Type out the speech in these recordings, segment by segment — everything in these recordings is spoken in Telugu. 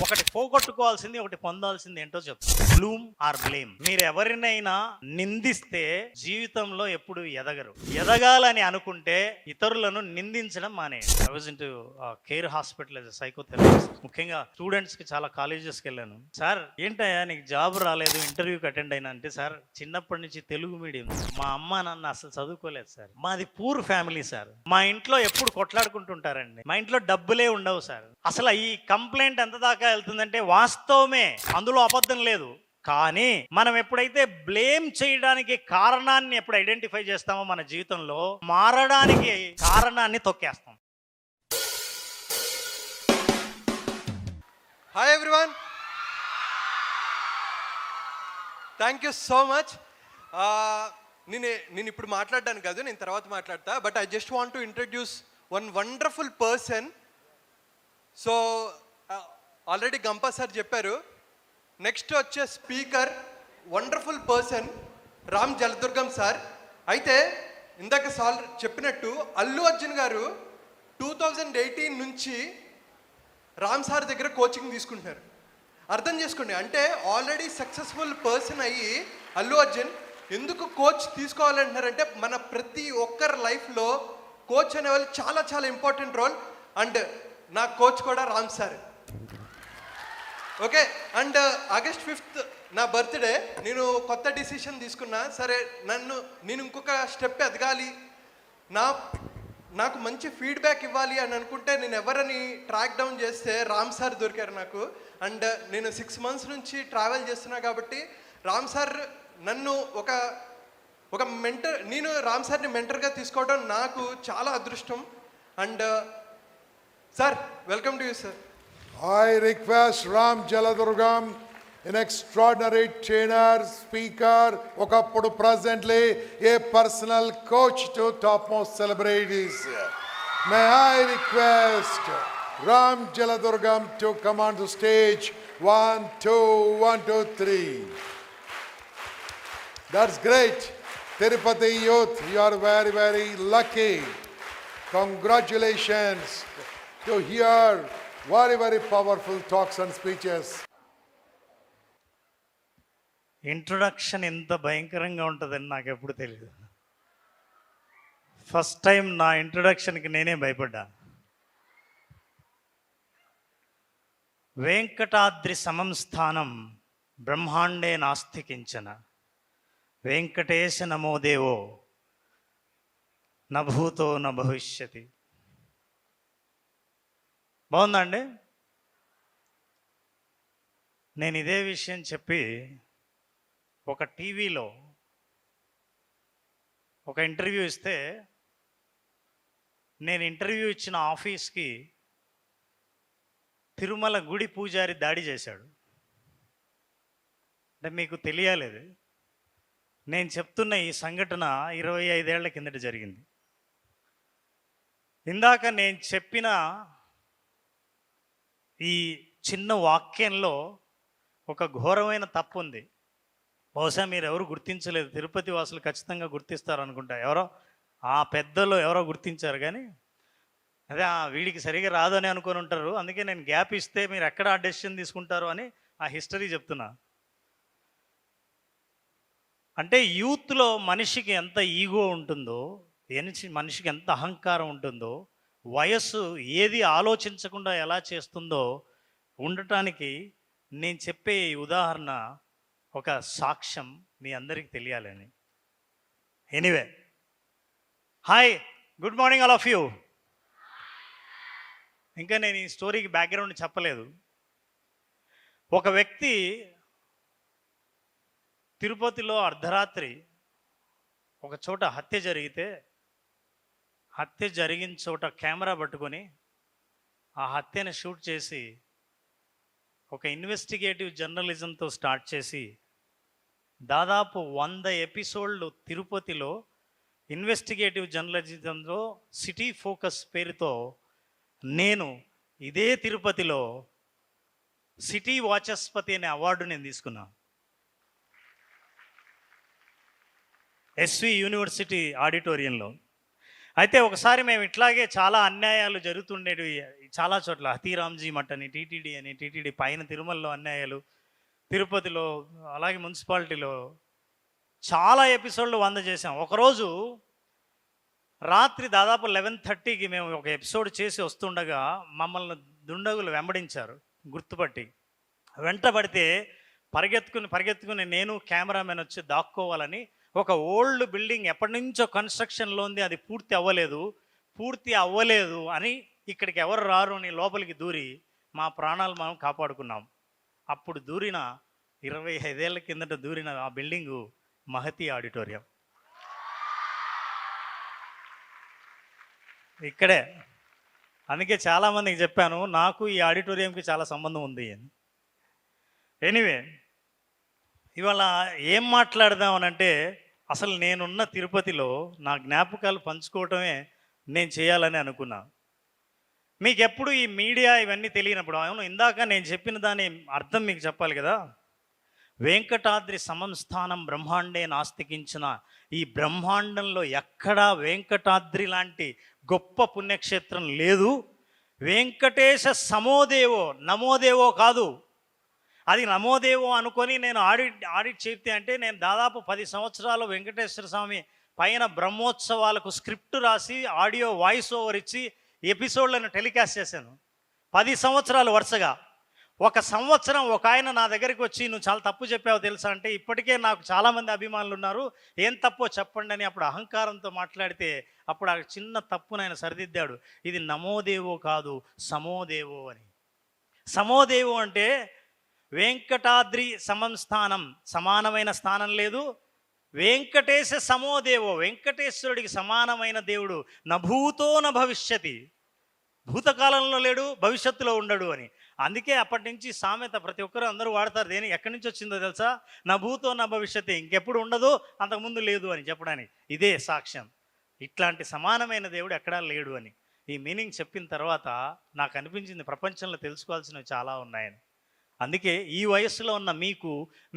ఒకటి పోగొట్టుకోవాల్సింది, ఒకటి పొందాల్సింది ఏంటో చెప్తాను. Bloom or blame. మీరు ఎవరినైనా నిందిస్తే జీవితంలో ఎప్పుడు ఎదగరు. ఎదగాలని అనుకుంటే ఇతరులను నిందించడం మానేయండి. I was into care hospital as psychotherapist. ముఖ్యంగా స్టూడెంట్స్ కి చాలా కాలేజెస్కి వెళ్ళాను. సార్ ఏంటయ్యా నీకు జాబ్ రాలేదు, ఇంటర్వ్యూకి అటెండ్ అయినా అంటే, సార్ చిన్నప్పటి నుంచి తెలుగు మీడియం, మా అమ్మ నాన్న అసలు చదువుకోలేదు సార్, మాది పూర్ ఫ్యామిలీ సార్, మా ఇంట్లో ఎప్పుడు కొట్లాడుకుంటుంటారండి, మా ఇంట్లో డబ్బులే ఉండవు సార్. అసలు ఈ కంప్లైంట్ ఎంత దాకా వెళ్తుందంటే వాస్తవమే, అందులో అబద్ధం లేదు. కానీ మనం ఎప్పుడైతే బ్లేమ్ చేయడానికి కారణాన్ని ఎప్పుడు ఐడెంటిఫై చేస్తామో మన జీవితంలో మారడానికి కారణాన్ని తొక్కేస్తాం. Hi everyone, thank you so much. నేను ఇప్పుడు మాట్లాడడానికి కాదు, నేను తర్వాత మాట్లాడతా. But I just want to introduce one wonderful person. So already Gampa sir చెప్పారు. నెక్స్ట్ వచ్చే speaker wonderful person Ram Jaladurgam sir. అయితే ఇందాక సార్ చెప్పినట్టు అల్లు అర్జున్ గారు 2018 నుంచి రామ్ సార్ దగ్గర కోచింగ్ తీసుకుంటున్నారు. అర్థం చేసుకోండి, అంటే ఆల్రెడీ సక్సెస్ఫుల్ పర్సన్ అయ్యి అల్లు అర్జున్ ఎందుకు కోచ్ తీసుకోవాలంటున్నారంటే, మన ప్రతి ఒక్కరి లైఫ్లో కోచ్ అనే వాళ్ళు చాలా చాలా ఇంపార్టెంట్ రోల్. అండ్ నా కోచ్ కూడా Ram sir. Okay, and August 5th నా బర్త్డే. నేను కొత్త డిసిషన్ తీసుకున్నా. సరే, నేను ఇంకొక స్టెప్ ఎదగాలి, నాకు మంచి ఫీడ్బ్యాక్ ఇవ్వాలి అని అనుకుంటే నేను ఎవరని ట్రాక్ డౌన్ చేస్తే రామ్ సార్ దొరికారు నాకు. అండ్ నేను 6 months నుంచి ట్రావెల్ చేస్తున్నా కాబట్టి రామ్ సార్ నన్ను ఒక మెంటర్, నేను రామ్ సార్ని మెంటర్గా తీసుకోవడం నాకు చాలా అదృష్టం. And sir, welcome to you sir. I request Ram Jaladurgam, an extraordinary trainer, speaker, okappudu presently a personal coach to topmost celebrities. May I request Ram Jaladurgam to come on the stage. 1, 2, 1, 2, 3. That's great. Tirupati youth, you are very, very lucky. Congratulations to hear very, very powerful talks and speeches. Introduction ఎంత భయంకరంగా ఉంటుందని నాకు ఎప్పుడు తెలియదు. ఫస్ట్ టైం నా ఇంట్రొడక్షన్కి నేనే భయపడ్డా. వెంకటాద్రి సమం స్థానం బ్రహ్మాండే నాస్తి కించన, వెంకటేశ నమోదేవో నభూతో న భవిష్యతి. బాగుందా అండి? నేను ఇదే విషయం చెప్పి ఒక టీవీలో ఒక ఇంటర్వ్యూ ఇస్తే, నేను ఇంటర్వ్యూ ఇచ్చిన ఆఫీస్కి తిరుమల గుడి పూజారి దాడి చేశాడు. అంటే మీకు తెలియలేదు, నేను చెప్తున్న ఈ సంఘటన 25 ఏళ్ల కిందట జరిగింది. ఇందాక నేను చెప్పిన ఈ చిన్న వాక్యంలో ఒక ఘోరమైన తప్పు ఉంది. బహుశా మీరు ఎవరు గుర్తించలేదు, తిరుపతి వాసులు ఖచ్చితంగా గుర్తిస్తారు అనుకుంటా. ఎవరో ఆ పెద్దలు ఎవరో గుర్తించారు, కానీ అదే వీడికి సరిగా రాదని అనుకొని ఉంటారు. అందుకే నేను గ్యాప్ ఇస్తే మీరు ఎక్కడ ఆ డెసిషన్ తీసుకుంటారు అని ఆ హిస్టరీ చెప్తున్నా. అంటే యూత్లో మనిషికి ఎంత ఈగో ఉంటుందో, మనిషికి ఎంత అహంకారం ఉంటుందో, వయస్సు ఏది ఆలోచించకుండా ఎలా చేస్తుందో ఉండటానికి నేను చెప్పే ఈ ఉదాహరణ ఒక సాక్ష్యం మీ అందరికీ తెలియాలని. Anyway, hi, good morning all of you. ఇంకా నేను ఈ స్టోరీకి బ్యాక్గ్రౌండ్ చెప్పలేదు. ఒక వ్యక్తి తిరుపతిలో అర్ధరాత్రి ఒక చోట హత్య జరిగితే, హత్య జరిగిన చోట కెమెరా పట్టుకొని ఆ హత్యను షూట్ చేసి ఒక ఇన్వెస్టిగేటివ్ జర్నలిజంతో స్టార్ట్ చేసి దాదాపు 100 ఎపిసోడ్లు తిరుపతిలో ఇన్వెస్టిగేటివ్ జర్నలిజంలో సిటీ ఫోకస్ పేరుతో నేను ఇదే తిరుపతిలో సిటీ వాచస్పతి అనే అవార్డు నేను తీసుకున్నా. ఎస్వి యూనివర్సిటీ ఆడిటోరియంలో. అయితే ఒకసారి మేము ఇట్లాగే చాలా అన్యాయాలు జరుగుతుండేవి, చాలా చోట్ల హతీరామ్జీ మఠ్ అని, టీటీడీ పైన తిరుమలలో అన్యాయాలు, తిరుపతిలో, అలాగే మున్సిపాలిటీలో చాలా ఎపిసోడ్లు 100 చేసాం. ఒకరోజు రాత్రి దాదాపు 11:30కి మేము ఒక ఎపిసోడ్ చేసి వస్తుండగా మమ్మల్ని దుండగులు వెంబడించారు గుర్తుపట్టి. వెంటబడితే పరిగెత్తుకుని నేను కెమెరామెన్ వచ్చి దాక్కోవాలని, ఒక ఓల్డ్ బిల్డింగ్ ఎప్పటి నుంచో కన్స్ట్రక్షన్లో ఉంది, అది పూర్తి అవ్వలేదు అని ఇక్కడికి ఎవరు రారు అని లోపలికి దూరి మా ప్రాణాలు మనం కాపాడుకున్నాం. అప్పుడు 25 ఏళ్ల కిందట దూరిన ఆ బిల్డింగు మహతి ఆడిటోరియం ఇక్కడే. అందుకే చాలామందికి చెప్పాను, నాకు ఈ ఆడిటోరియంకి చాలా సంబంధం ఉంది అని. ఎనీవే, ఇవాళ ఏం మాట్లాడదామనంటే, అసలు నేనున్న తిరుపతిలో నా జ్ఞాపకాలు పంచుకోవటమే నేను చేయాలని అనుకున్నా. మీకు ఎప్పుడు ఈ మీడియా ఇవన్నీ తెలియనప్పుడు, అవును ఇందాక నేను చెప్పిన దాని అర్థం మీకు చెప్పాలి కదా. వెంకటాద్రి సమస్థానం బ్రహ్మాండే నాస్తికించిన ఈ బ్రహ్మాండంలో ఎక్కడా వెంకటాద్రి లాంటి గొప్ప పుణ్యక్షేత్రం లేదు. వెంకటేశ సమోదేవో, నమోదేవో కాదు. అది నమోదేవో అనుకొని నేను ఆడిట్ చేస్తే అంటే, నేను దాదాపు 10 సంవత్సరాలు వెంకటేశ్వర స్వామి పైన బ్రహ్మోత్సవాలకు స్క్రిప్ట్ రాసి ఆడియో వాయిస్ ఓవర్ ఇచ్చి ఎపిసోడ్లను టెలికాస్ట్ చేశాను 10 సంవత్సరాలు వరుసగా. ఒక సంవత్సరం ఒక ఆయన నా దగ్గరికి వచ్చి, నువ్వు చాలా తప్పు చెప్పావు తెలుసా అంటే, ఇప్పటికే నాకు చాలామంది అభిమానులు ఉన్నారు, ఏం తప్పో చెప్పండి అని అప్పుడు అహంకారంతో మాట్లాడితే, అప్పుడు ఆ చిన్న తప్పును ఆయన సరిదిద్దాడు. ఇది నమోదేవో కాదు, సమోదేవో అని. సమోదేవో అంటే వెంకటాద్రి సమస్థానం, సమానమైన స్థానం లేదు. వెంకటేశ సమోదేవో, వెంకటేశ్వరుడికి సమానమైన దేవుడు నభూతో న భవిష్యతి, భూతకాలంలో లేడు, భవిష్యత్తులో ఉండడు అని. అందుకే అప్పటి నుంచి సామెత ప్రతి ఒక్కరు అందరూ వాడతారు. దేని ఎక్కడి నుంచి వచ్చిందో తెలుసా? నా భూతో నా భవిష్యత్తు, ఇంకెప్పుడు ఉండదు, అంతకుముందు లేదు అని చెప్పడానికి ఇదే సాక్ష్యం. ఇట్లాంటి సమానమైన దేవుడు ఎక్కడా లేడు అని ఈ మీనింగ్ చెప్పిన తర్వాత నాకు అనిపించింది, ప్రపంచంలో తెలుసుకోవాల్సినవి చాలా ఉన్నాయని. అందుకే ఈ వయస్సులో ఉన్న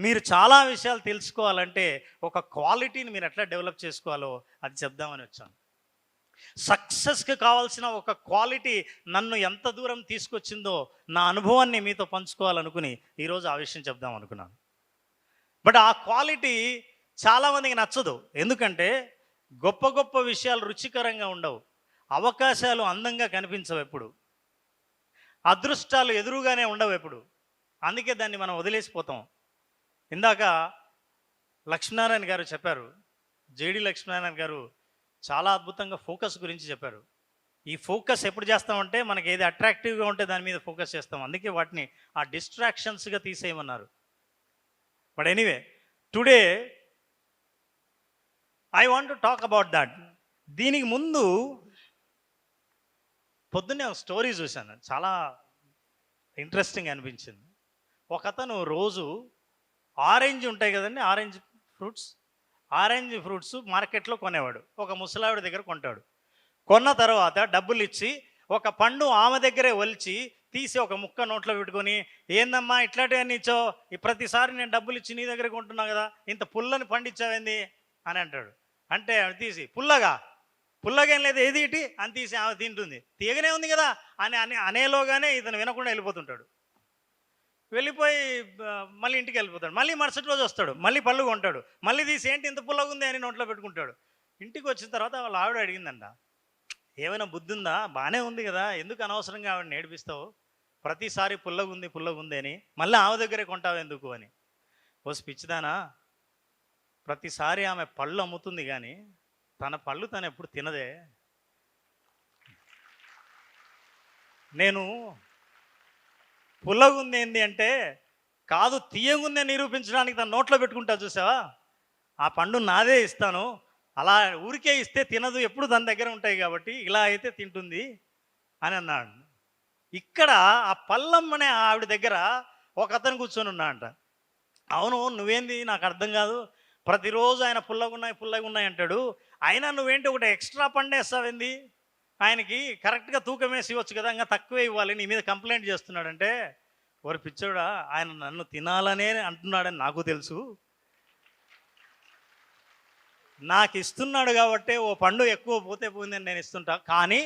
మీరు చాలా విషయాలు తెలుసుకోవాలంటే ఒక క్వాలిటీని మీరు ఎట్లా డెవలప్ చేసుకోవాలో అది చెప్దామని వచ్చాను. సక్సెస్కి కావాల్సిన ఒక క్వాలిటీ నన్ను ఎంత దూరం తీసుకొచ్చిందో నా అనుభవాన్ని మీతో పంచుకోవాలనుకుని ఈరోజు ఆ విషయం చెప్దాం అనుకున్నాను. బట్ ఆ క్వాలిటీ చాలామందికి నచ్చదు. ఎందుకంటే గొప్ప గొప్ప విషయాలు రుచికరంగా ఉండవు, అవకాశాలు అందంగా కనిపించవు ఎప్పుడు, అదృష్టాలు ఎదురుగానే ఉండవు ఎప్పుడు. అందుకే దాన్ని మనం వదిలేసిపోతాం. ఇందాక లక్ష్మీనారాయణ గారు చెప్పారు, జేడి లక్ష్మీనారాయణ గారు చాలా అద్భుతంగా ఫోకస్ గురించి చెప్పారు. ఈ ఫోకస్ ఎప్పుడు చేస్తామంటే, మనకి ఏది అట్రాక్టివ్గా ఉంటే దాని మీద ఫోకస్ చేస్తాం. అందుకే వాటిని ఆ డిస్ట్రాక్షన్స్గా తీసేయమన్నారు. But anyway, today I want to talk about that. దీనికి ముందు పొద్దున్నే ఒక స్టోరీ చూశాను, చాలా ఇంట్రెస్టింగ్ అనిపించింది. ఒక అతను రోజు ఆరెంజ్ ఉంటాయి కదండి, ఆరెంజ్ ఫ్రూట్స్ మార్కెట్లో కొనేవాడు. ఒక ముసలావిడ దగ్గర కొంటాడు. కొన్న తర్వాత డబ్బులు ఇచ్చి ఒక పండు ఆమె దగ్గరే ఒలిచి తీసి ఒక ముక్క నోట్లో పెట్టుకొని, ఏందమ్మా ఇట్లాంటివన్నీ ఇచ్చో, ప్రతిసారి నేను డబ్బులు ఇచ్చి నీ దగ్గర కొంటున్నా కదా, ఇంత పుల్లని పండిచ్చావేంది అని అంటాడు. అంటే ఆమె తీసి పుల్లగేం లేదు, ఏది ఇటీ అని తీసి ఆమె తింటుంది. తీయగానే ఉంది కదా అని అనేలోగానే ఇతను వినకుండా వెళ్ళిపోతుంటాడు. వెళ్ళిపోయి మళ్ళీ ఇంటికి వెళ్ళిపోతాడు. మళ్ళీ మరుసటి రోజు వస్తాడు, మళ్ళీ పళ్ళు కొంటాడు, మళ్ళీ తీసి ఏంటి ఇంత పుల్లగా ఉంది అని నోట్లో పెట్టుకుంటాడు. ఇంటికి వచ్చిన తర్వాత వాళ్ళ ఆవిడ అడిగిందంట, ఏమైనా బుద్ధి ఉందా, బాగానే ఉంది కదా, ఎందుకు అనవసరంగా ఆవిడ నేర్పిస్తావు, ప్రతిసారి పుల్లగుంది అని మళ్ళీ ఆమె దగ్గరే కొంటావు ఎందుకు అని. ఓ పిచ్చిదానా, ప్రతిసారి ఆమె పళ్ళు అమ్ముతుంది కానీ తన పళ్ళు తను ఎప్పుడు తినదే. నేను పుల్లగుంది ఏంది అంటే, కాదు తీయగుంది నిరూపించడానికి తన నోట్లో పెట్టుకుంటా చూసావా, ఆ పండు నాదే ఇస్తాను, అలా ఊరికే ఇస్తే తినదు, ఎప్పుడు తన దగ్గర ఉంటాయి కాబట్టి ఇలా అయితే తింటుంది అని అన్నాడు. ఇక్కడ ఆ పల్లమ్మనే ఆవిడ దగ్గర ఒక అతను కూర్చొని ఉన్నా అంట. అవును నువ్వేంది నాకు అర్థం కాదు, ప్రతిరోజు ఆయన పుల్లగున్నాయి అంటాడు, అయినా నువ్వేంటి ఒకటి ఎక్స్ట్రా పండేస్తావేంది, ఆయనకి కరెక్ట్గా తూకం వేసి ఇవ్వచ్చు కదా, ఇంకా తక్కువే ఇవ్వాలి, నీ మీద కంప్లైంట్ చేస్తున్నాడంటే, ఓరి పిచ్చోడా, ఆయన నన్ను తినాలనే అంటున్నాడని నాకు తెలుసు, నాకు ఇస్తున్నాడు కాబట్టి ఓ పండు ఎక్కువ పోతే పోయిందని నేను ఇస్తుంటా, కానీ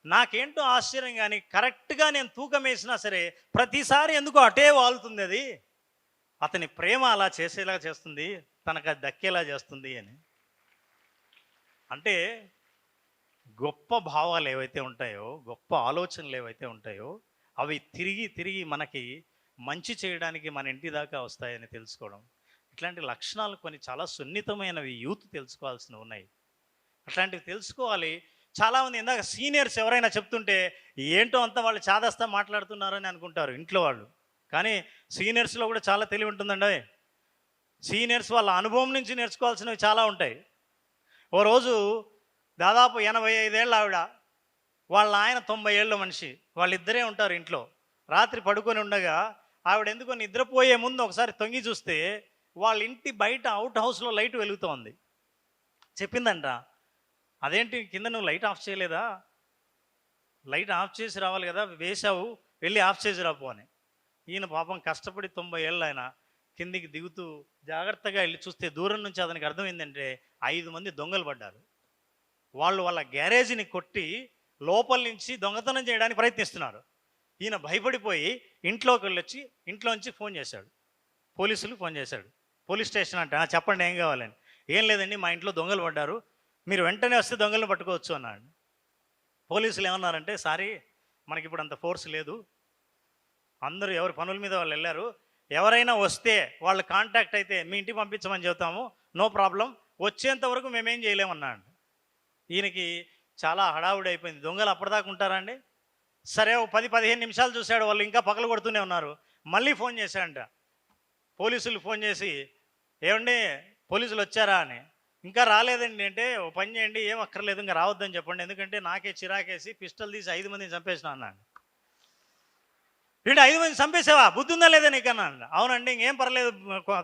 నాకేంటో ఆశ్చర్యం, కానీ కరెక్ట్గా నేను తూకం వేసినా సరే ప్రతిసారి ఎందుకో అటే వాలుతుంది అది. అతని ప్రేమ అలా చేసేలా చేస్తుంది, తనకు అది దక్కేలా చేస్తుంది అని. అంటే గొప్ప భావాలు ఏవైతే ఉంటాయో, గొప్ప ఆలోచనలు ఏవైతే ఉంటాయో, అవి తిరిగి తిరిగి మనకి మంచి చేయడానికి మన ఇంటి దాకా వస్తాయని తెలుసుకోవడం. ఇట్లాంటి లక్షణాలు కొన్ని చాలా సున్నితమైనవి యూత్ తెలుసుకోవాల్సినవి ఉన్నాయి. అట్లాంటివి తెలుసుకోవాలి. చాలామంది ఇందాక సీనియర్స్ ఎవరైనా చెప్తుంటే ఏంటో అంతా వాళ్ళు చాదస్తా మాట్లాడుతున్నారని అనుకుంటారు ఇంట్లో వాళ్ళు. కానీ సీనియర్స్లో కూడా చాలా తెలివి ఉంటుందండి. సీనియర్స్ వాళ్ళ అనుభవం నుంచి నేర్చుకోవాల్సినవి చాలా ఉంటాయి. ఓ రోజు దాదాపు 85 ఏళ్ళ ఆవిడ, వాళ్ళ ఆయన 90 ఏళ్ళ మనిషి, వాళ్ళిద్దరే ఉంటారు ఇంట్లో. రాత్రి పడుకొని ఉండగా ఆవిడ ఎందుకో నిద్రపోయే ముందు ఒకసారి తొంగి చూస్తే వాళ్ళ ఇంటి బయట అవుట్ హౌస్లో లైట్ వెలుగుతోంది. చెప్పిందంట, అదేంటి కింద నువ్వు లైట్ ఆఫ్ చేయలేదా, లైట్ ఆఫ్ చేసి రావాలి కదా, వేసావు, వెళ్ళి ఆఫ్ చేసి రాపో అని. ఈయన పాపం కష్టపడి 90 ఏళ్ళు ఆయన కిందికి దిగుతూ జాగ్రత్తగా వెళ్ళి చూస్తే దూరం నుంచి అతనికి అర్థమైందంటే 5 మంది దొంగలు పడ్డారు. వాళ్ళు వాళ్ళ గ్యారేజీని కొట్టి లోపల నుంచి దొంగతనం చేయడానికి ప్రయత్నిస్తున్నారు. ఈయన భయపడిపోయి ఇంట్లోకి వెళ్ళొచ్చి ఇంట్లోంచి ఫోన్ చేశాడు, పోలీసులు ఫోన్ చేశాడు. పోలీస్ స్టేషన్ అంటే చెప్పండి ఏం కావాలని. ఏం లేదండి, మా ఇంట్లో దొంగలు పడ్డారు, మీరు వెంటనే వస్తే దొంగలను పట్టుకోవచ్చు అన్నాడు. పోలీసులు ఏమన్నారంటే, సారీ మనకి ఇప్పుడు అంత ఫోర్స్ లేదు, అందరూ ఎవరి పనుల మీద వాళ్ళు వెళ్ళారు, ఎవరైనా వస్తే వాళ్ళు కాంటాక్ట్ అయితే మీ ఇంటికి పంపించమని చెబుతాము, నో ప్రాబ్లం, వచ్చేంత వరకు మేమేం చేయలేమన్నాడు. ఈయనకి చాలా హడావుడి అయిపోయింది. దొంగలు అప్పటిదాకా ఉంటారా అండి? సరే, 10-15 నిమిషాలు చూశాడు, వాళ్ళు ఇంకా పగలు కొడుతూనే ఉన్నారు. మళ్ళీ ఫోన్ చేశాడంట, పోలీసులు ఫోన్ చేసి, ఏమండి పోలీసులు వచ్చారా అని. ఇంకా రాలేదండి అంటే, ఓ పని చేయండి, ఏం అక్కర్లేదు, ఇంకా రావద్దని చెప్పండి, ఎందుకంటే నాకే చిరాకేసి పిస్టల్ తీసి 5 మందిని చంపేసిన అన్నాడు. ఏంటి 5 మంది చంపేసావా, బుద్ధి ఉందా లేదా నీకన్నా? అవునండి, ఇంకేం పర్లేదు,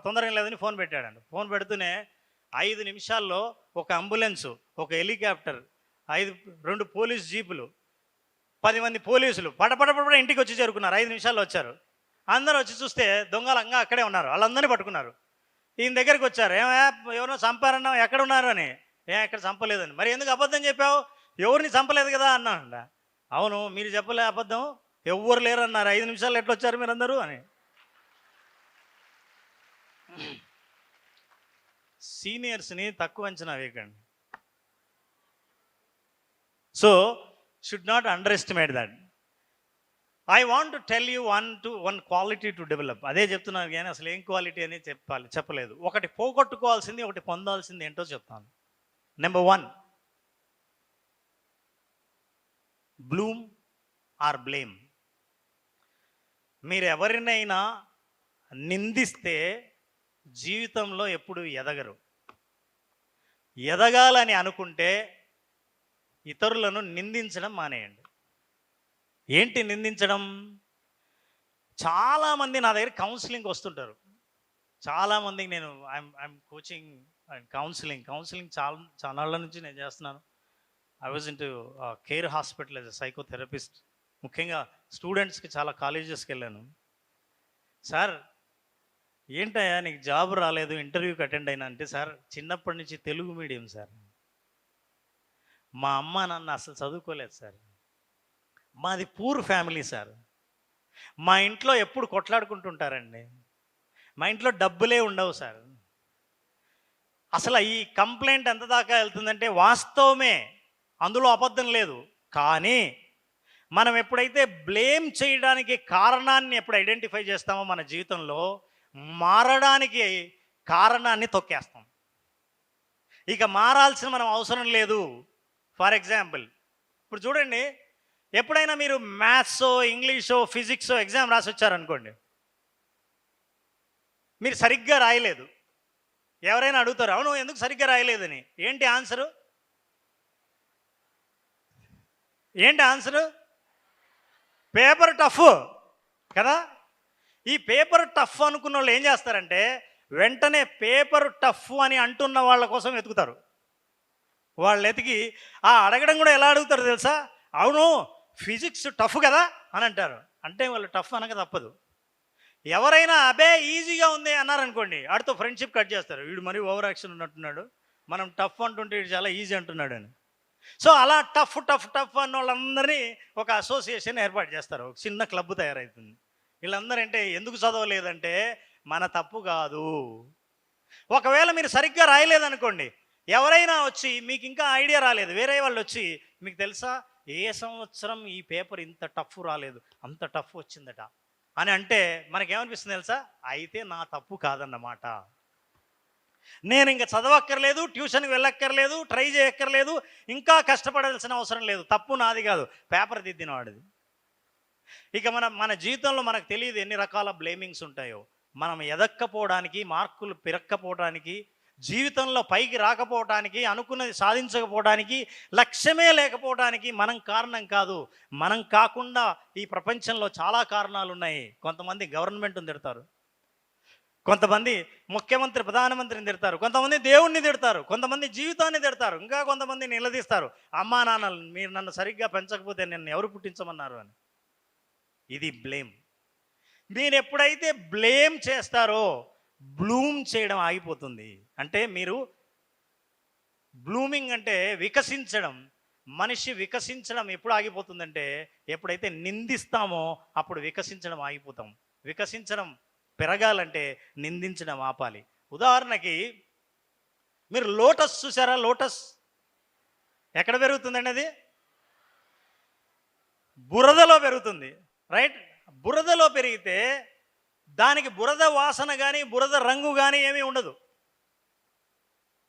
తొందరగా లేదని ఫోన్ పెట్టాడండి. ఫోన్ పెడుతూనే 5 నిమిషాల్లో ఒక అంబులెన్సు, ఒక హెలికాప్టర్, 2 పోలీస్ జీపులు, 10 మంది పోలీసులు పడపడపడ ఇంటికి వచ్చి చేరుకున్నారు. 5 నిమిషాల్లో వచ్చారు. అందరూ వచ్చి చూస్తే దొంగలంగా అక్కడే ఉన్నారు, వాళ్ళందరినీ పట్టుకున్నారు. ఈయన దగ్గరికి వచ్చారు, ఎవరో చంపారన్నా, ఎక్కడ ఉన్నారు అని. ఎక్కడ చంపలేదని. మరి ఎందుకు అబద్ధం చెప్పావు, ఎవరిని చంపలేదు కదా అన్నాడు. అవును, మీరు చెప్పలే అబద్ధం, ఎవ్వరు లేరు అన్నారు, 5 నిమిషాలు ఎట్లా వచ్చారు మీరందరూ అని. సీనియర్స్ని తక్కువ అంచనా వేయకండి. So should not under estimate that. I want to tell you one quality to develop. అదే చెప్తున్నాను, కానీ అసలు ఏం క్వాలిటీ అని చెప్పలేదు. ఒకటి పోగొట్టుకోవాల్సింది, ఒకటి పొందాల్సింది ఏంటో చెప్తాను. Number 1, bloom or blame. మీరు ఎవరినైనా నిందిస్తే జీవితంలో ఎప్పుడు ఎదగరు. ఎదగాలని అనుకుంటే ఇతరులను నిందించడం మానేయండి. ఏంటి నిందించడం? చాలామంది నా దగ్గర కౌన్సిలింగ్ వస్తుంటారు. చాలామందికి నేను ఐఎమ్ కోచింగ్ అండ్ కౌన్సిలింగ్ చాలా నాళ్ళ నుంచి నేను చేస్తున్నాను. I was into care hospital as a psychotherapist. ముఖ్యంగా స్టూడెంట్స్కి చాలా కాలేజెస్కి వెళ్ళాను. సార్ ఏంటయ్యా నీకు జాబ్ రాలేదు, ఇంటర్వ్యూకి అటెండ్ అయినా అంటే, సార్ చిన్నప్పటి నుంచి తెలుగు మీడియం సార్, మా అమ్మ నాన్న అసలు చదువుకోలేదు సార్, మాది పూర్ ఫ్యామిలీ సార్, మా ఇంట్లో ఎప్పుడు కొట్లాడుకుంటుంటారండి, మా ఇంట్లో డబ్బులే ఉండవు సార్. అసలు ఈ కంప్లైంట్ ఎంత దాకా వెళ్తుందంటే వాస్తవమే, అందులో అబద్ధం లేదు. కానీ మనం ఎప్పుడైతే బ్లేమ్ చేయడానికి కారణాన్ని ఎప్పుడు ఐడెంటిఫై చేస్తామో మన జీవితంలో మారడానికి కారణాన్ని తొక్కేస్తాం. ఇక మారాల్సిన మనం అవసరం లేదు. ఫర్ ఎగ్జాంపుల్, ఇప్పుడు చూడండి, ఎప్పుడైనా మీరు మ్యాథ్సో ఇంగ్లీషో ఫిజిక్సో ఎగ్జామ్ రాసి వచ్చారనుకోండి, మీరు సరిగ్గా రాయలేదు, ఎవరైనా అడుగుతారు, అవును ఎందుకు సరిగ్గా రాయలేదని. ఏంటి ఆన్సరు? పేపర్ టఫ్ కదా. ఈ పేపర్ టఫ్ అనుకున్న వాళ్ళు ఏం చేస్తారంటే వెంటనే పేపర్ టఫ్ అని అంటున్న వాళ్ళ కోసం వెతుకుతారు. వాళ్ళు ఎతికి అడగడం కూడా ఎలా అడుగుతారు తెలుసా? అవును ఫిజిక్స్ టఫ్ కదా అని అంటారు. అంటే వాళ్ళు టఫ్ అనక తప్పదు. ఎవరైనా అబే ఈజీగా ఉంది అన్నారనుకోండి, ఆడితో ఫ్రెండ్షిప్ కట్ చేస్తారు. వీడు మరీ ఓవర్ యాక్షన్ ఉన్నట్టున్నాడు, మనం టఫ్ అంటుంటే వీడు చాలా ఈజీ అంటున్నాడు అని. సో అలా టఫ్ టఫ్ టఫ్ అన్న వాళ్ళందరినీ ఒక అసోసియేషన్ ఏర్పాటు చేస్తారు, ఒక చిన్న క్లబ్ తయారవుతుంది. వీళ్ళందరూ అంటే ఎందుకు చదవలేదంటే మన తప్పు కాదు. ఒకవేళ మీరు సరిగ్గా రాయలేదనుకోండి, ఎవరైనా వచ్చి మీకు ఇంకా ఐడియా రాలేదు, వేరే వాళ్ళు వచ్చి మీకు తెలుసా ఏ సంవత్సరం ఈ పేపర్ ఇంత టఫ్ రాలేదు, అంత టఫ్ వచ్చిందట అని అంటే మనకేమనిపిస్తుంది తెలుసా, అయితే నా తప్పు కాదన్నమాట. నేను ఇంకా చదవక్కర్లేదు, ట్యూషన్కి వెళ్ళక్కర్లేదు, ట్రై చేయక్కర్లేదు, ఇంకా కష్టపడాల్సిన అవసరం లేదు, తప్పు నాది కాదు, పేపర్ దిద్దిన వాడిది. ఇక మన జీవితంలో మనకు తెలియదు ఎన్ని రకాల బ్లేమింగ్స్ ఉంటాయో. మనం ఎదక్కపోవడానికి, మార్కులు పెరక్కపోవడానికి, జీవితంలో పైకి రాకపోవడానికి, అనుకున్నది సాధించకపోవడానికి, లక్ష్యమే లేకపోవడానికి మనం కారణం కాదు. మనం కాకుండా ఈ ప్రపంచంలో చాలా కారణాలు ఉన్నాయి. కొంతమంది గవర్నమెంట్ని తిడతారు, కొంతమంది ముఖ్యమంత్రి ప్రధానమంత్రిని తిడతారు, కొంతమంది దేవుణ్ణి తిడతారు, కొంతమంది జీవితాన్ని తిడతారు, ఇంకా కొంతమంది నిలదీస్తారు, అమ్మా నాన్నలు మీరు నన్ను సరిగ్గా పెంచకపోతే నన్ను ఎవరు పుట్టించమన్నారు అని. ఇది బ్లేమ్. మీరు ఎప్పుడైతే బ్లేమ్ చేస్తారో బ్లూమ్ చేయడం ఆగిపోతుంది. అంటే మీరు బ్లూమింగ్ అంటే వికసించడం. మనిషి వికసించడం ఎప్పుడు ఆగిపోతుందంటే ఎప్పుడైతే నిందిస్తామో అప్పుడు వికసించడం ఆగిపోతాం. వికసించడం పెరగాలంటే నిందించడం ఆపాలి. ఉదాహరణకి మీరు లోటస్ చూసారా? లోటస్ ఎక్కడ పెరుగుతుందండి? అది బురదలో పెరుగుతుంది, రైట్? బురదలో పెరిగితే దానికి బురద వాసన కానీ బురద రంగు కానీ ఏమీ ఉండదు.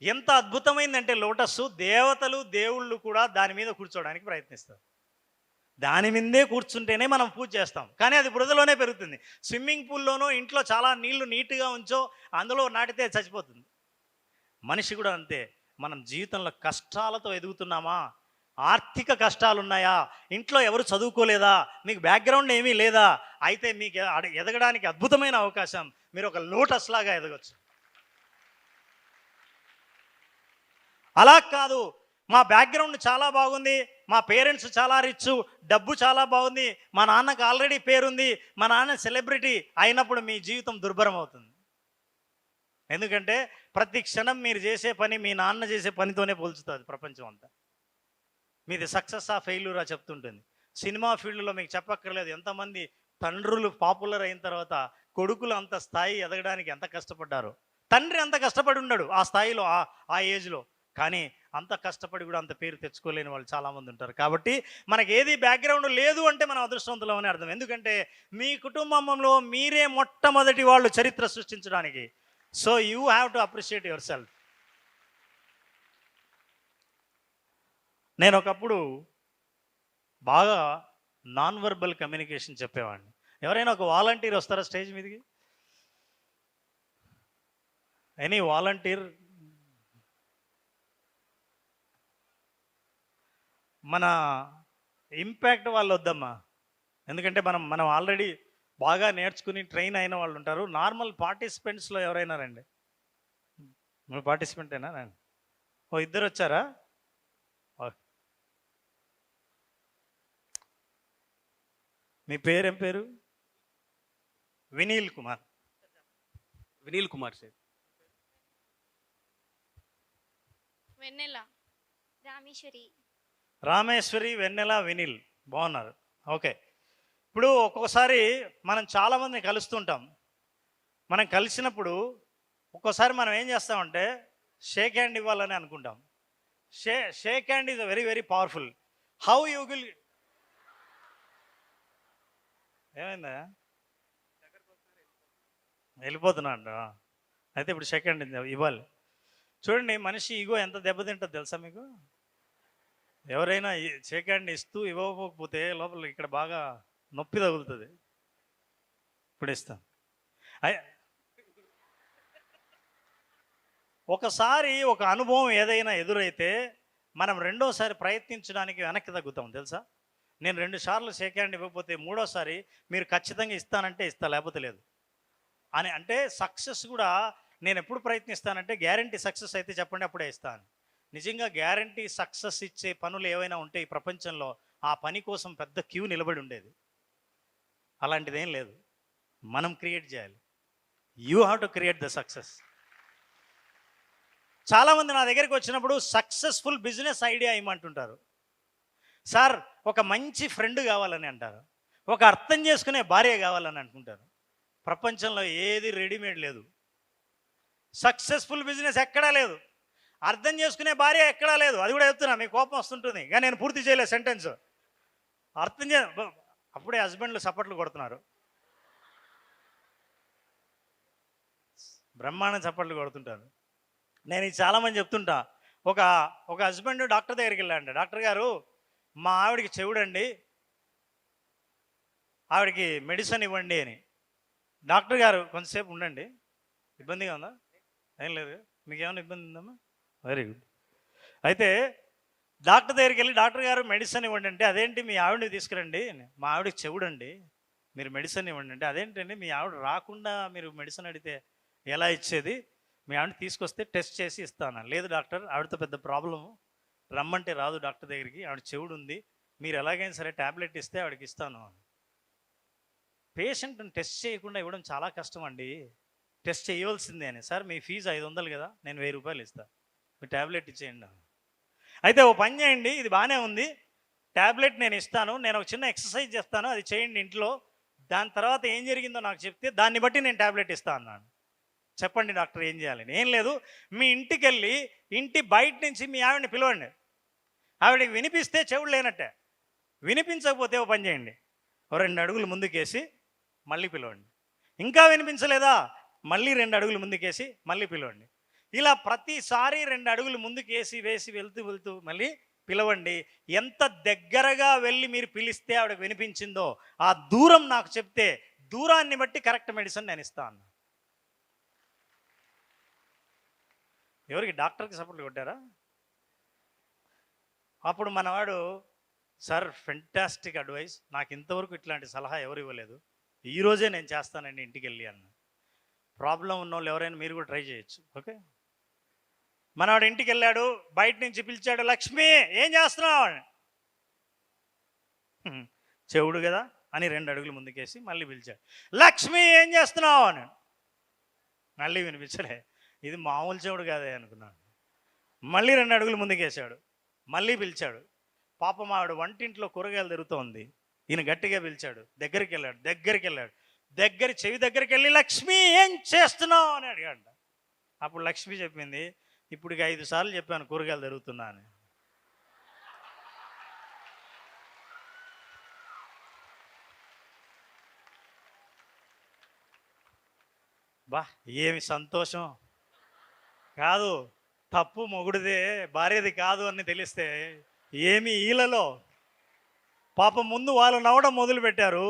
ఎంత అద్భుతమైందంటే లోటస్సు, దేవతలు దేవుళ్ళు కూడా దాని మీద కూర్చోవడానికి ప్రయత్నిస్తారు. దాని మీదే కూర్చుంటేనే మనం పూజ చేస్తాం, కానీ అది బురదలోనే పెరుగుతుంది. స్విమ్మింగ్ పూల్లోనో ఇంట్లో చాలా నీళ్లు నీట్గా ఉంచో అందులో నాటితే చచ్చిపోతుంది. మనిషి కూడా అంతే. మనం జీవితంలో కష్టాలతో ఎదుగుతున్నామా? ఆర్థిక కష్టాలు ఉన్నాయా? ఇంట్లో ఎవరు చదువుకోలేదా? మీకు బ్యాక్గ్రౌండ్ ఏమీ లేదా? అయితే మీకు ఎదగడానికి అద్భుతమైన అవకాశం. మీరు ఒక లోటస్ లాగా ఎదగచ్చు. అలా కాదు, మా బ్యాక్గ్రౌండ్ చాలా బాగుంది, మా పేరెంట్స్ చాలా రిచ్, డబ్బు చాలా బాగుంది, మా నాన్నకు ఆల్రెడీ పేరుంది, మా నాన్న సెలబ్రిటీ అయినప్పుడు మీ జీవితం దుర్భరం అవుతుంది. ఎందుకంటే ప్రతి క్షణం మీరు చేసే పని మీ నాన్న చేసే పనితోనే పోల్చుతుంది ప్రపంచం అంతా. మీది సక్సెస్ ఆ ఫెయిల్యూరా చెప్తుంటుంది. సినిమా ఫీల్డ్లో మీకు చెప్పక్కర్లేదు, ఎంతమంది తండ్రులు పాపులర్ అయిన తర్వాత కొడుకులు అంత స్థాయి ఎదగడానికి ఎంత కష్టపడ్డారో. తండ్రి అంత కష్టపడి ఉన్నాడు ఆ స్థాయిలో, ఆ ఏజ్లో, కానీ అంత కష్టపడి కూడా అంత పేరు తెచ్చుకోలేని వాళ్ళు చాలామంది ఉంటారు. కాబట్టి మనకి ఏది బ్యాక్గ్రౌండ్ లేదు అంటే మనం అదృష్టవంతులం అని అర్థం. ఎందుకంటే మీ కుటుంబంలో మీరే మొట్టమొదటి వాళ్ళు చరిత్ర సృష్టించడానికి. So you have to appreciate your self. నేను ఒకప్పుడు బాగా నాన్ వర్బల్ కమ్యూనికేషన్ చెప్పేవాడిని. ఎవరైనా ఒక వాలంటీర్ వస్తారా స్టేజ్ మీదకి? Any volunteer? మన ఇంపాక్ట్ వాళ్ళు వద్దమ్మా, ఎందుకంటే మనం ఆల్రెడీ బాగా నేర్చుకుని ట్రైన్ అయిన వాళ్ళు ఉంటారు. నార్మల్ పార్టిసిపెంట్స్లో ఎవరైనా రండి. మీరు పార్టిసిపెంటేనా? రండి. ఓ ఇద్దరు వచ్చారా? మీ పేరేం పేరు? వినీల్ కుమార్. వినీల్ కుమార్ సార్. వెన్నెల. రామేశ్వరి. రామేశ్వరి, వెన్నెల, వినీల్. బాగున్నారు. ఓకే. ఇప్పుడు ఒక్కొక్కసారి మనం చాలామందిని కలుస్తుంటాం. మనం కలిసినప్పుడు ఒక్కోసారి మనం ఏం చేస్తామంటే షేక్ హ్యాండ్ ఇవ్వాలని అనుకుంటాం. Shake hand is very very powerful. How you will. ఏమైందా? వెళ్ళిపోతున్నాడు. అయితే ఇప్పుడు షేక్ హ్యాండ్ ఇవ్వాలి. చూడండి, మనిషి ఈగో ఎంత దెబ్బతింటుంది తెలుసా మీకు? ఎవరైనా షేక్ హ్యాండ్ ఇస్తూ ఇవ్వకపోతే లోపల ఇక్కడ బాగా నొప్పి తగులుతుంది. ఇప్పుడు ఇస్తాం. ఒకసారి ఒక అనుభవం ఏదైనా ఎదురైతే మనం రెండోసారి ప్రయత్నించడానికి వెనక్కి తగ్గుతాం తెలుసా? నేను 2 సార్లు షేక్ హ్యాండ్ ఇవ్వకపోతే మూడోసారి మీరు ఖచ్చితంగా ఇస్తానంటే ఇస్తా, లేకపోతే లేదు అని. అంటే సక్సెస్ కూడా నేను ఎప్పుడు ప్రయత్నిస్తానంటే గ్యారంటీ సక్సెస్ అయితే చెప్పండి, అప్పుడే ఇస్తాను. నిజంగా గ్యారంటీ సక్సెస్ ఇచ్చే పనులు ఏవైనా ఉంటే ఈ ప్రపంచంలో ఆ పని కోసం పెద్ద క్యూ నిలబడి ఉండేది. అలాంటిదేం లేదు, మనం క్రియేట్ చేయాలి. You have to create the success. చాలామంది నా దగ్గరికి వచ్చినప్పుడు సక్సెస్ఫుల్ బిజినెస్ ఐడియా ఇవ్వమంటుంటారు. సార్ ఒక మంచి ఫ్రెండ్ కావాలని అంటారు, ఒక అర్థం చేసుకునే భార్య కావాలని అనుకుంటారు. ప్రపంచంలో ఏది రెడీమేడ్ లేదు. సక్సెస్ఫుల్ బిజినెస్ ఎక్కడా లేదు, అర్థం చేసుకునే భార్య ఎక్కడా లేదు. అది కూడా చెప్తున్నా, మీకు కోపం వస్తుంటుంది కానీ నేను పూర్తి చేయలేదు సెంటెన్స్. అర్థం చే అప్పుడే హస్బెండ్లు సపోర్ట్లు కొడుతున్నారు, బ్రహ్మాండం చప్పట్లు కొడుతుంటారు. నేను ఇది చాలామంది చెప్తుంటా. ఒక హస్బెండ్ డాక్టర్ దగ్గరికి వెళ్ళాడంట. డాక్టర్ గారు, మా ఆవిడకి చెవుడండి, ఆవిడకి మెడిసిన్ ఇవ్వండి అని. డాక్టర్ గారు, కొంతసేపు ఉండండి, ఇబ్బందిగా ఉందా? ఏం లేదు, మీకు ఏమైనా ఇబ్బంది ఉందమ్మా? Very good. అయితే డాక్టర్ దగ్గరికి వెళ్ళి, డాక్టర్ గారు మెడిసిన్ ఇవ్వండి అంటే, అదేంటి మీ ఆవిడని తీసుకురండి, మా ఆవిడకి చెవుడండి, మీరు మెడిసిన్ ఇవ్వండి అంటే, అదేంటండి మీ ఆవిడ రాకుండా మీరు మెడిసిన్ అడిగితే ఎలా ఇచ్చేది, మీ ఆవిడని తీసుకొస్తే టెస్ట్ చేసి ఇస్తాను. లేదు డాక్టర్, ఆవిడతో పెద్ద ప్రాబ్లము, రమ్మంటే రాదు డాక్టర్ దగ్గరికి, ఆవిడ చెవుడు ఉంది, మీరు ఎలాగైనా సరే ట్యాబ్లెట్ ఇస్తే ఆవిడకి ఇస్తాను. పేషెంట్ని టెస్ట్ చేయకుండా ఇవ్వడం చాలా కష్టం అండి, టెస్ట్ చేయవలసిందే అని. సార్ మీ ఫీజు 500 కదా, నేను 1000 రూపాయలు ఇస్తాను, మీ ట్యాబ్లెట్ ఇచ్చేయండి. అయితే ఓ పని చేయండి, ఇది బాగానే ఉంది, ట్యాబ్లెట్ నేను ఇస్తాను, నేను ఒక చిన్న ఎక్సర్సైజ్ చేస్తాను, అది చేయండి ఇంట్లో, దాని తర్వాత ఏం జరిగిందో నాకు చెప్తే దాన్ని బట్టి నేను ట్యాబ్లెట్ ఇస్తాను అన్నాను. చెప్పండి డాక్టర్ ఏం చేయాలని. ఏం లేదు, మీ ఇంటికి వెళ్ళి ఇంటి బయట నుంచి మీ ఆవిడని పిలవండి, ఆవిడకి వినిపిస్తే చెవుడు లేనట్టే, వినిపించకపోతే ఓ పని చేయండి, ఓ 2 అడుగులు ముందుకేసి మళ్ళీ పిలవండి, ఇంకా వినిపించలేదా మళ్ళీ 2 అడుగులు ముందుకేసి మళ్ళీ పిలవండి. ఇలా ప్రతిసారి 2 అడుగులు ముందుకేసి వేసి వెళ్తూ మళ్ళీ పిలవండి. ఎంత దగ్గరగా వెళ్ళి మీరు పిలిస్తే ఆవిడకి వినిపించిందో ఆ దూరం నాకు చెప్తే దూరాన్ని బట్టి కరెక్ట్ మెడిసిన్ నేను ఇస్తాను. ఎవరికి? డాక్టర్కి సపోర్ట్ కొట్టారా? అప్పుడు మనవాడు, సార్ ఫెంటాస్టిక్ అడ్వైస్, నాకు ఇంతవరకు ఇట్లాంటి సలహా ఎవరు ఇవ్వలేదు, ఈరోజే నేను చేస్తానండి ఇంటికి వెళ్ళి అన్న. ప్రాబ్లం ఉన్న వాళ్ళు ఎవరైనా మీరు కూడా ట్రై చేయొచ్చు. ఓకే, మనవాడు ఇంటికి వెళ్ళాడు, బయట నుంచి పిలిచాడు, లక్ష్మి ఏం చేస్తున్నావు అని. చెవుడు కదా అని 2 అడుగులు ముందుకేసి మళ్ళీ పిలిచాడు, లక్ష్మి ఏం చేస్తున్నావు అని. మళ్ళీ వినిపించలే, ఇది మామూలు చెవుడు కాదే అనుకున్నాడు. మళ్ళీ 2 అడుగులు ముందుకేసాడు, మళ్ళీ పిలిచాడు. పాపం ఆవిడ వంటింట్లో కూరగాయలు తిరుగుతోంది, ఈయన గట్టిగా పిలిచాడు, దగ్గరికి వెళ్ళాడు, చెవి దగ్గరికి వెళ్ళి లక్ష్మి ఏం చేస్తున్నావు అని అడిగాడు. అప్పుడు లక్ష్మి చెప్పింది, ఇప్పటికి 5 సార్లు చెప్పాను కూరగాయలు తిరుగుతున్నా అని. బా ఏమి సంతోషం కాదు, తప్పు మొగుడిదే భార్యది కాదు అని తెలిస్తే ఏమి ఈలలో. పాపం ముందు వాళ్ళు నవ్వడం మొదలుపెట్టారు,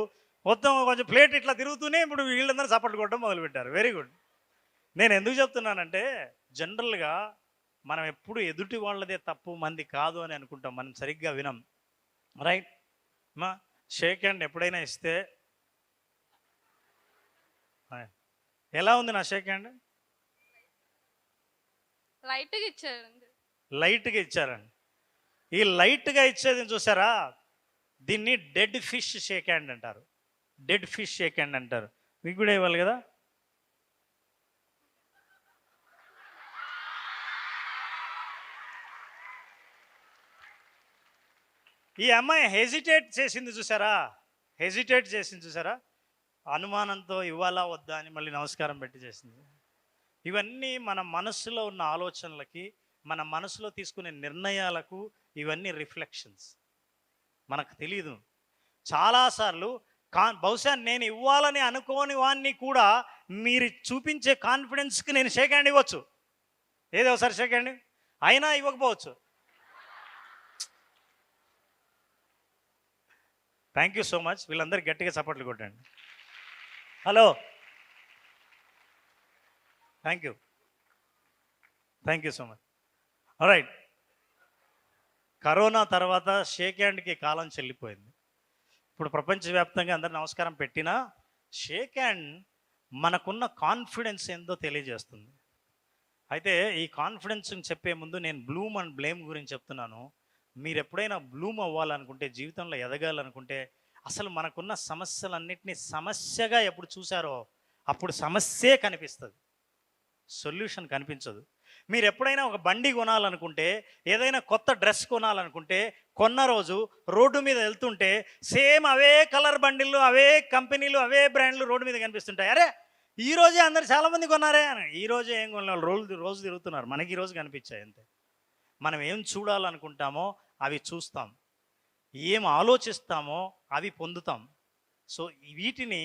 మొత్తం కొంచెం ప్లేట్ ఇట్లా తిరుగుతూనే ఇప్పుడు వీళ్ళందరూ చప్పట్లు కొట్టడం మొదలుపెట్టారు. Very good. నేను ఎందుకు చెప్తున్నానంటే, జనరల్గా మనం ఎప్పుడు ఎదుటి వాళ్ళదే తప్పు మంది కాదు అని అనుకుంటాం, మనం సరిగ్గా వినం. రైట్ మా షేక్ హ్యాండ్ ఎప్పుడైనా ఇస్తే ఎలా ఉంది నా షేక్ హ్యాండ్? లైట్గా ఇచ్చారండి. ఈ లైట్గా ఇచ్చేది చూసారా, దీన్ని డెడ్ ఫిష్ షేక్ హ్యాండ్ అంటారు. డెడ్ ఫిష్ షేక్ హ్యాండ్ అంటారు. మీకు కూడా ఇవ్వాలి కదా. ఈ అమ్మాయి హెజిటేట్ చేసింది చూసారా, అనుమానంతో ఇవ్వాలా వద్దా అని మళ్ళీ నమస్కారం పెట్టి చేసింది. ఇవన్నీ మన మనస్సులో ఉన్న ఆలోచనలకి, మన మనసులో తీసుకునే నిర్ణయాలకు ఇవన్నీ రిఫ్లెక్షన్స్. మనకు తెలియదు చాలాసార్లు. బహుశా నేను ఇవ్వాలని అనుకోని వాడిని కూడా మీరు చూపించే కాన్ఫిడెన్స్కి నేను షేక్ హ్యాండ్ ఇవ్వచ్చు, ఏదో ఒకసారి షేక్ హ్యాండ్ అయినా ఇవ్వకపోవచ్చు. Thank you so much. వీళ్ళందరికీ గట్టిగా చప్పట్లు కొట్టండి. Hello, thank you so much. Right, corona తర్వాత షేక్ హ్యాండ్కి కాలం చెల్లిపోయింది. ఇప్పుడు ప్రపంచవ్యాప్తంగా అందరు నమస్కారం పెట్టినా షేక్ హ్యాండ్ మనకున్న కాన్ఫిడెన్స్ ఏందో తెలియజేస్తుంది. అయితే ఈ కాన్ఫిడెన్స్ని చెప్పే ముందు నేను బ్లూమ్ అండ్ బ్లేమ్ గురించి చెప్తున్నాను. మీరు ఎప్పుడైనా బ్లూమ్ అవ్వాలనుకుంటే, జీవితంలో ఎదగాలనుకుంటే, అసలు మనకున్న సమస్యలన్నింటినీ సమస్యగా ఎప్పుడు చూసారో అప్పుడు సమస్యే కనిపిస్తుంది, సొల్యూషన్ కనిపించదు. మీరు ఎప్పుడైనా ఒక బండి కొనాలనుకుంటే, ఏదైనా కొత్త డ్రెస్ కొనాలనుకుంటే, కొన్న రోజు రోడ్డు మీద వెళ్తుంటే సేమ్ అవే కలర్ బండిలు, అవే కంపెనీలు, అవే బ్రాండ్లు రోడ్డు మీద కనిపిస్తుంటాయి. అరే ఈ రోజే అందరు చాలామంది కొన్నారే అని. ఈ రోజే ఏం కొన్నారు, రోజు తిరుగుతున్నారు. మనకి ఈ రోజు కనిపించాయి అంతే. మనం ఏం చూడాలనుకుంటామో అవి చూస్తాం, ఏం ఆలోచిస్తామో అవి పొందుతాం. సో వీటిని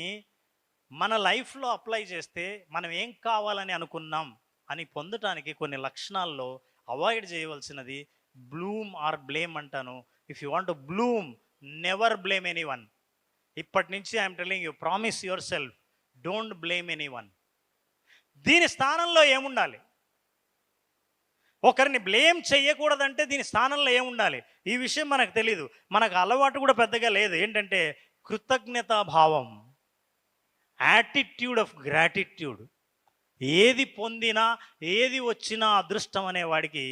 మన లైఫ్లో అప్లై చేస్తే మనం ఏం కావాలని అనుకున్నాం అని పొందటానికి కొన్ని లక్షణాల్లో అవాయిడ్ చేయవలసినది బ్లూమ్ ఆర్ బ్లేమ్ అంటాను. If you want to Bloom, never blame any one. ఇప్పటి నుంచి I'm telling you, promise your self, don't blame any one. దీని స్థానంలో ఏముండాలి? ఒకరిని బ్లేమ్ చెయ్యకూడదంటే దీని స్థానంలో ఏముండాలి? ఈ విషయం మనకు తెలీదు. మనకు అలవాటు కూడా పెద్దగా లేదు. ఏంటంటే కృతజ్ఞతా భావం, యాటిట్యూడ్ ఆఫ్ గ్రాటిట్యూడ్. ఏది పొందినా, ఏది వచ్చినా అదృష్టం అనేవాడికి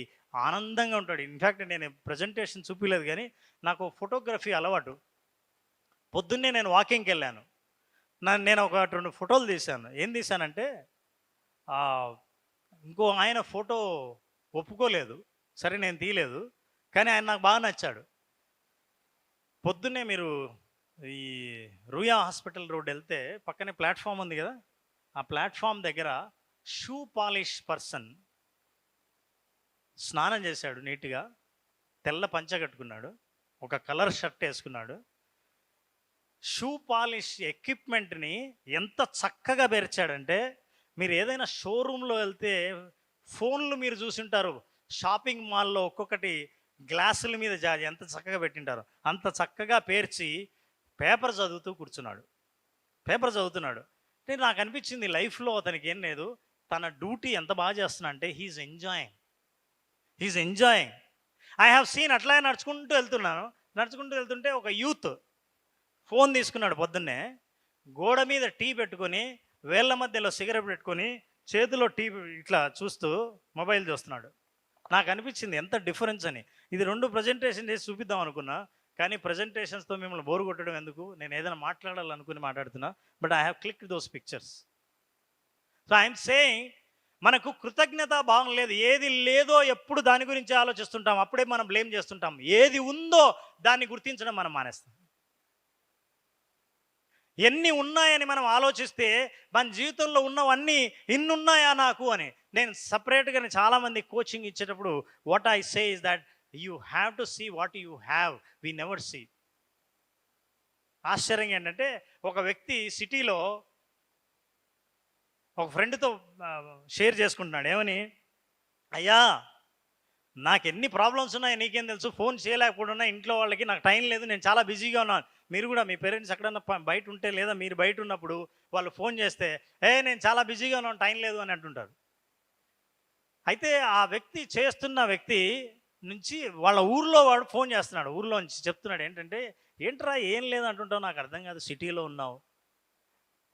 ఆనందంగా ఉంటాడు. ఇన్ఫ్యాక్ట్ నేను ప్రజెంటేషన్ చూపించలేదు, కానీ నాకు ఫోటోగ్రఫీ అలవాటు. పొద్దున్నే నేను వాకింగ్కి వెళ్ళాను. నేను ఒక 2 ఫోటోలు తీశాను. ఏం తీశానంటే, ఇంకో ఆయన ఫోటో ఒప్పుకోలేదు, సరే నేను తీయలేదు, కానీ ఆయన నాకు బాగా నచ్చాడు. పొద్దున్నే మీరు ఈ రూయా హాస్పిటల్ రోడ్ వెళ్తే పక్కనే ప్లాట్ఫామ్ ఉంది కదా, ఆ ప్లాట్ఫామ్ దగ్గర షూ పాలిష్ పర్సన్ స్నానం చేశాడు నీట్గా, తెల్ల పంచ కట్టుకున్నాడు, ఒక కలర్ షర్ట్ వేసుకున్నాడు. షూ పాలిష్ ఎక్విప్మెంట్ని ఎంత చక్కగా పేర్చాడంటే, మీరు ఏదైనా షోరూంలో వెళ్తే ఫోన్లు మీరు చూసింటారు, షాపింగ్ మాల్లో ఒక్కొక్కటి గ్లాసుల మీద ఎంత చక్కగా పెట్టింటారు, అంత చక్కగా పేర్చి పేపర్ చదువుతున్నాడు. అంటే నాకు అనిపించింది లైఫ్లో అతనికి ఏం లేదు, తన డ్యూటీ ఎంత బాగా చేస్తున్నా అంటే he's enjoying. I have seen. అట్లా నడుచుకుంటూ వెళ్తుంటే ఒక యూత్ ఫోన్ తీసుకున్నాడు పొద్దున్నే, గోడ మీద టీ పెట్టుకొని, వేళ్ళ మధ్యలో సిగరెట్ పెట్టుకొని, చేతిలో టీ ఇట్లా చూస్తూ మొబైల్ చూస్తున్నాడు. నాకు అనిపించింది ఎంత డిఫరెన్స్ అని. ఇది 2 ప్రజెంటేషన్ చేసి చూపిద్దాం అనుకున్నా, కానీ ప్రజెంటేషన్స్తో మిమ్మల్ని బోరు కొట్టడం ఎందుకు, నేను ఏదైనా మాట్లాడాలనుకుని మాట్లాడుతున్నా. But I have clicked those pictures. So I'm saying, మనకు కృతజ్ఞత భావం లేదు. ఏది లేదో ఎప్పుడు దాని గురించి ఆలోచిస్తుంటాం, అప్పుడే మనం బ్లేమ్ చేస్తుంటాం. ఏది ఉందో దాన్ని గుర్తించడం మనం మానేస్తాం. ఎన్ని ఉన్నాయని మనం ఆలోచిస్తే మన జీవితంలో ఉన్నవన్నీ ఇన్నున్నాయా నాకు అని. నేను సపరేట్గా చాలామంది కోచింగ్ ఇచ్చేటప్పుడు what I say is that you have to see what you have, we never see. ఆశ్చర్యంగా ఏంటంటే, ఒక వ్యక్తి సిటీలో ఒక ఫ్రెండ్తో షేర్ చేసుకుంటున్నాడు. ఏమని, అయ్యా నాకు ఎన్ని ప్రాబ్లమ్స్ ఉన్నాయో నీకేం తెలుసు, ఫోన్ చేయలేకపోతున్నా, ఇంట్లో వాళ్ళకి నాకు టైం లేదు, నేను చాలా బిజీగా ఉన్నాను. మీరు కూడా మీ పేరెంట్స్ ఎక్కడన్నా బయట ఉంటే, లేదా మీరు బయట ఉన్నప్పుడు వాళ్ళు ఫోన్ చేస్తే, నేను చాలా బిజీగా ఉన్నాను, టైం లేదు అని అంటుంటారు. అయితే ఆ వ్యక్తి చేస్తున్న వ్యక్తి నుంచి వాళ్ళ ఊర్లో వాడు ఫోన్ చేస్తున్నాడు, ఊర్లో నుంచి చెప్తున్నాడు ఏంటంటే, ఏంట్రా ఏం లేదు అంటుంటావు, నాకు అర్థం కాదు, సిటీలో ఉన్నావు,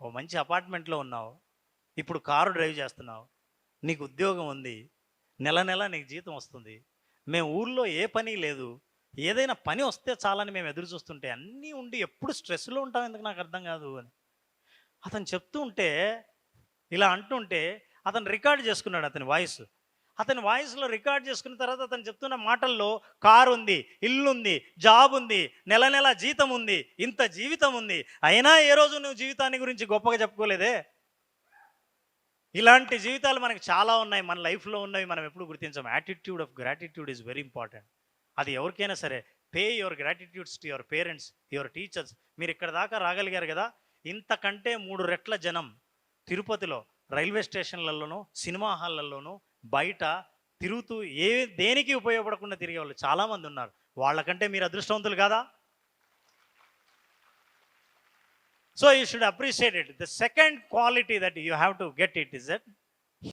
ఓ మంచి అపార్ట్మెంట్లో ఉన్నావు, ఇప్పుడు కారు డ్రైవ్ చేస్తున్నావు, నీకు ఉద్యోగం ఉంది, నెల నెల నీకు జీతం వస్తుంది, మేము ఊర్లో ఏ పని లేదు, ఏదైనా పని వస్తే చాలని మేము ఎదురు చూస్తుంటే, అన్నీ ఉండి ఎప్పుడు స్ట్రెస్లో ఉంటాం, ఎందుకు నాకు అర్థం కాదు అని అతను చెప్తూ ఉంటే, ఇలా అంటుంటే అతను రికార్డ్ చేసుకున్నాడు. అతని వాయిస్లో రికార్డ్ చేసుకున్న తర్వాత అతను చెప్తున్న మాటల్లో కారు ఉంది, ఇల్లు ఉంది, జాబ్ ఉంది, నెల నెల జీతం ఉంది, ఇంత జీవితం ఉంది, అయినా ఏ రోజు నువ్వు జీవితాన్ని గురించి గొప్పగా చెప్పుకోలేదే. ఇలాంటి జీవితాలు మనకు చాలా ఉన్నాయి, మన లైఫ్లో ఉన్నవి మనం ఎప్పుడు గుర్తించాం. Attitude of gratitude is very important. అది ఎవరికైనా సరే. Pay your gratitudes to your parents, your teachers. మీరు ఇక్కడ దాకా రాగలిగారు కదా, ఇంతకంటే 3 రెట్ల జనం తిరుపతిలో రైల్వే స్టేషన్లలోనూ, సినిమా హాళ్ళల్లోనూ, బయట తిరుగుతూ దేనికి ఉపయోగపడకుండా తిరిగే వాళ్ళు చాలామంది ఉన్నారు. వాళ్ళకంటే మీరు అదృష్టవంతులు కాదా? So you should appreciate it. The second quality that you have to get it is that